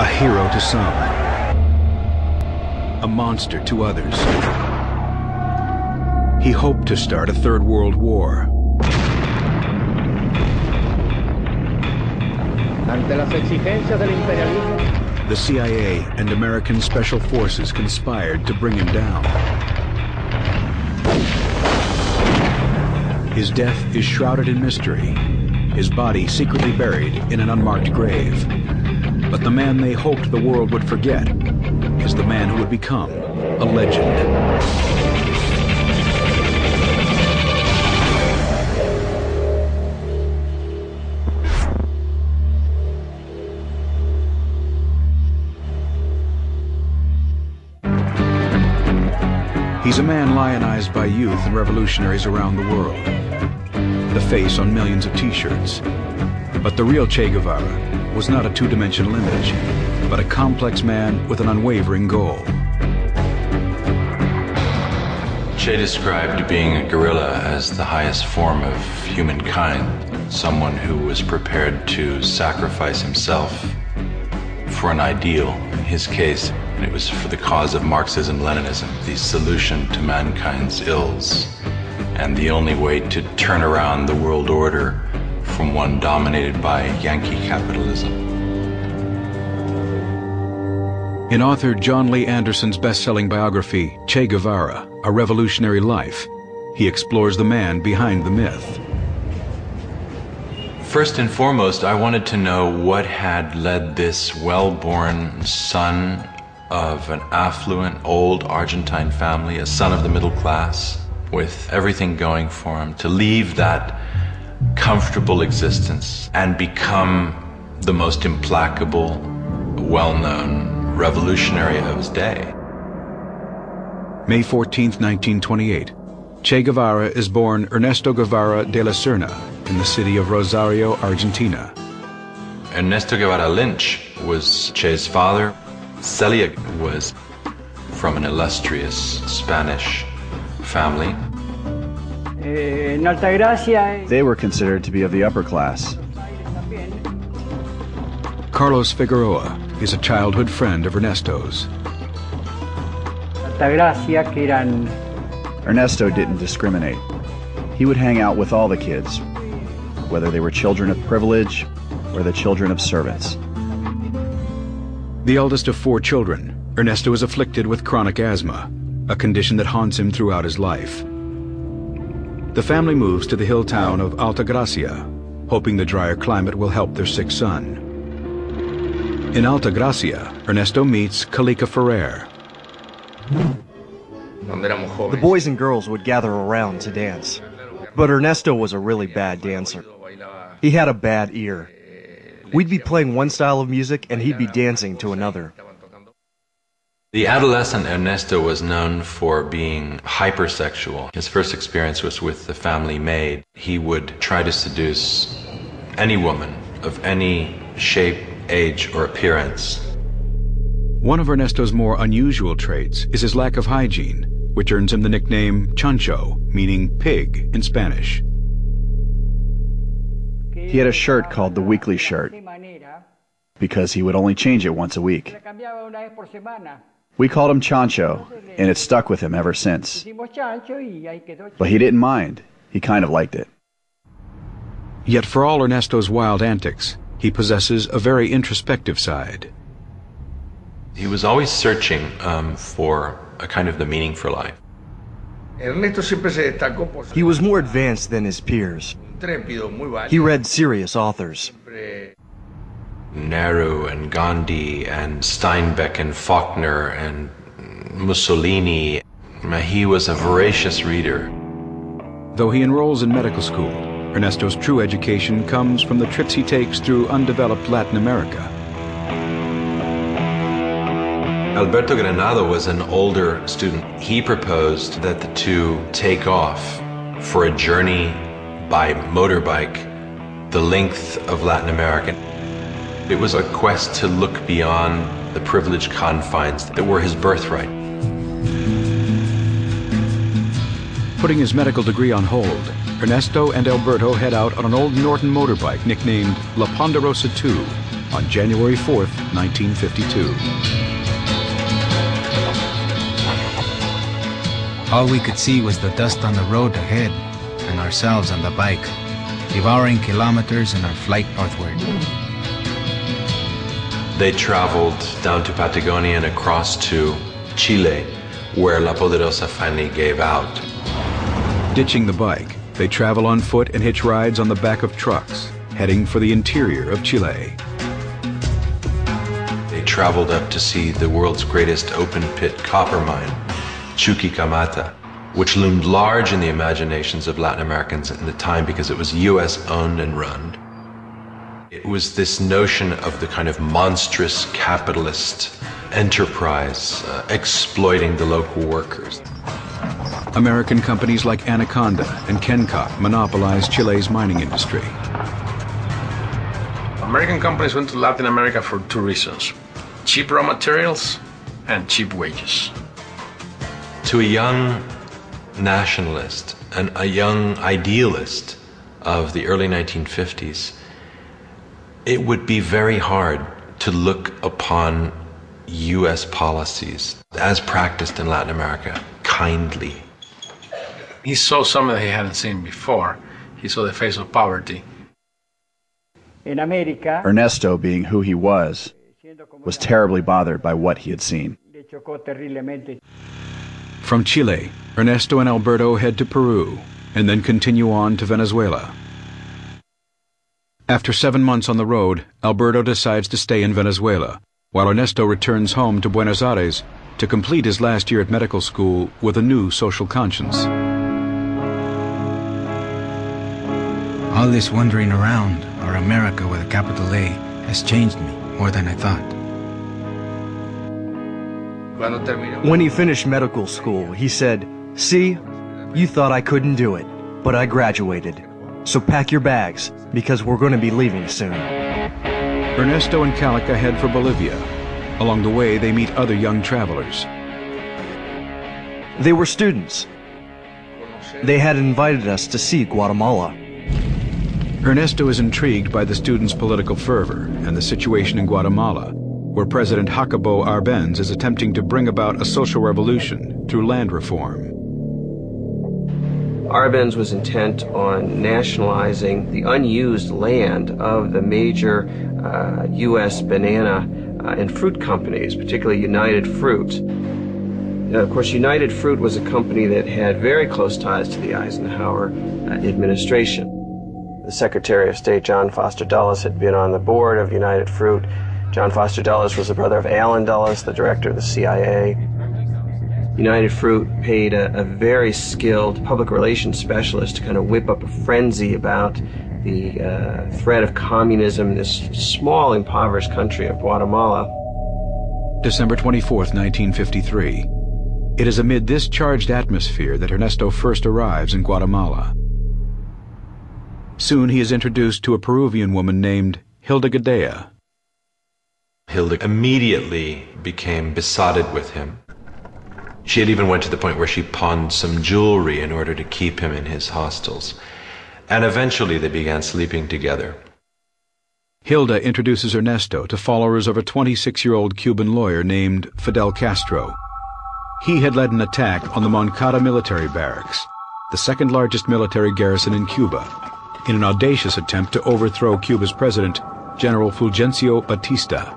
A hero to some, a monster to others. He hoped to start a third world war. Ante las exigencias del imperialismo, the CIA and American Special Forces conspired to bring him down. His death is shrouded in mystery, his body secretly buried in an unmarked grave. But the man they hoped the world would forget is the man who would become a legend. He's a man lionized by youth and revolutionaries around the world. The face on millions of t-shirts. But the real Che Guevara was not a two-dimensional image, but a complex man with an unwavering goal. Che described being a guerrilla as the highest form of humankind, someone who was prepared to sacrifice himself for an ideal. In his case, it was for the cause of Marxism-Leninism, the solution to mankind's ills, and the only way to turn around the world order from one dominated by Yankee capitalism. In author John Lee Anderson's best-selling biography, Che Guevara, A Revolutionary Life, he explores the man behind the myth. First and foremost, I wanted to know what had led this well-born son of an affluent, old Argentine family, a son of the middle class, with everything going for him, to leave that comfortable existence and become the most implacable, well-known revolutionary of his day. May 14, 1928. Che Guevara is born Ernesto Guevara de la Serna in the city of Rosario, Argentina. Ernesto Guevara Lynch was Che's father. Celia was from an illustrious Spanish family. They were considered to be of the upper class. Carlos Figueroa is a childhood friend of Ernesto's. Ernesto didn't discriminate. He would hang out with all the kids, whether they were children of privilege or the children of servants. The eldest of 4 children, Ernesto is afflicted with chronic asthma, a condition that haunts him throughout his life. The family moves to the hill town of Altagracia, hoping the drier climate will help their sick son. In Altagracia, Ernesto meets Kalika Ferrer. The boys and girls would gather around to dance, but Ernesto was a really bad dancer. He had a bad ear. We'd be playing one style of music and he'd be dancing to another. The adolescent Ernesto was known for being hypersexual. His first experience was with the family maid. He would try to seduce any woman of any shape, age, or appearance. One of Ernesto's more unusual traits is his lack of hygiene, which earns him the nickname Chancho, meaning pig in Spanish. He had a shirt called the weekly shirt because he would only change it once a week. We called him Chancho, and it stuck with him ever since. But he didn't mind. He kind of liked it. Yet for all Ernesto's wild antics, he possesses a very introspective side. He was always searching for a kind of the meaning for life. He was more advanced than his peers. He read serious authors. Nehru and Gandhi and Steinbeck and Faulkner and Mussolini. He was a voracious reader. Though he enrolls in medical school, Ernesto's true education comes from the trips he takes through undeveloped Latin America. Alberto Granado was an older student. He proposed that the two take off for a journey by motorbike the length of Latin America. It was a quest to look beyond the privileged confines that were his birthright. Putting his medical degree on hold, Ernesto and Alberto head out on an old Norton motorbike nicknamed La Ponderosa II on January 4th, 1952. All we could see was the dust on the road ahead and ourselves on the bike, devouring kilometers in our flight northward. They traveled down to Patagonia and across to Chile, where La Poderosa finally gave out. Ditching the bike, they travel on foot and hitch rides on the back of trucks, heading for the interior of Chile. They traveled up to see the world's greatest open-pit copper mine, Chuquicamata, which loomed large in the imaginations of Latin Americans at the time because it was US-owned and run. It was this notion of the kind of monstrous capitalist enterprise exploiting the local workers. American companies like Anaconda and Kencock monopolized Chile's mining industry. American companies went to Latin America for two reasons: cheap raw materials and cheap wages. To a young nationalist and a young idealist of the early 1950s, it would be very hard to look upon U.S. policies as practiced in Latin America kindly. He saw something he hadn't seen before. He saw the face of poverty. Ernesto, being who he was terribly bothered by what he had seen. From Chile, Ernesto and Alberto head to Peru and then continue on to Venezuela. After 7 months on the road, Alberto decides to stay in Venezuela, while Ernesto returns home to Buenos Aires to complete his last year at medical school with a new social conscience. All this wandering around, or America with a capital A, has changed me more than I thought. When he finished medical school, he said, "See, you thought I couldn't do it, but I graduated. So pack your bags, because we're going to be leaving soon." Ernesto and Calica head for Bolivia. Along the way, they meet other young travelers. They were students. They had invited us to see Guatemala. Ernesto is intrigued by the students' political fervor and the situation in Guatemala, where President Jacobo Arbenz is attempting to bring about a social revolution through land reform. Arbenz was intent on nationalizing the unused land of the major U.S. banana and fruit companies, particularly United Fruit. Now, of course, United Fruit was a company that had very close ties to the Eisenhower administration. The Secretary of State, John Foster Dulles, had been on the board of United Fruit. John Foster Dulles was the brother of Allen Dulles, the director of the CIA. United Fruit paid a very skilled public relations specialist to kind of whip up a frenzy about the threat of communism in this small, impoverished country of Guatemala. December 24th, 1953. It is amid this charged atmosphere that Ernesto first arrives in Guatemala. Soon he is introduced to a Peruvian woman named Hilda Gadea. Hilda immediately became besotted with him. She had even went to the point where she pawned some jewelry in order to keep him in his hostels. And eventually they began sleeping together. Hilda introduces Ernesto to followers of a 26-year-old Cuban lawyer named Fidel Castro. He had led an attack on the Moncada military barracks, the second largest military garrison in Cuba, in an audacious attempt to overthrow Cuba's president, General Fulgencio Batista.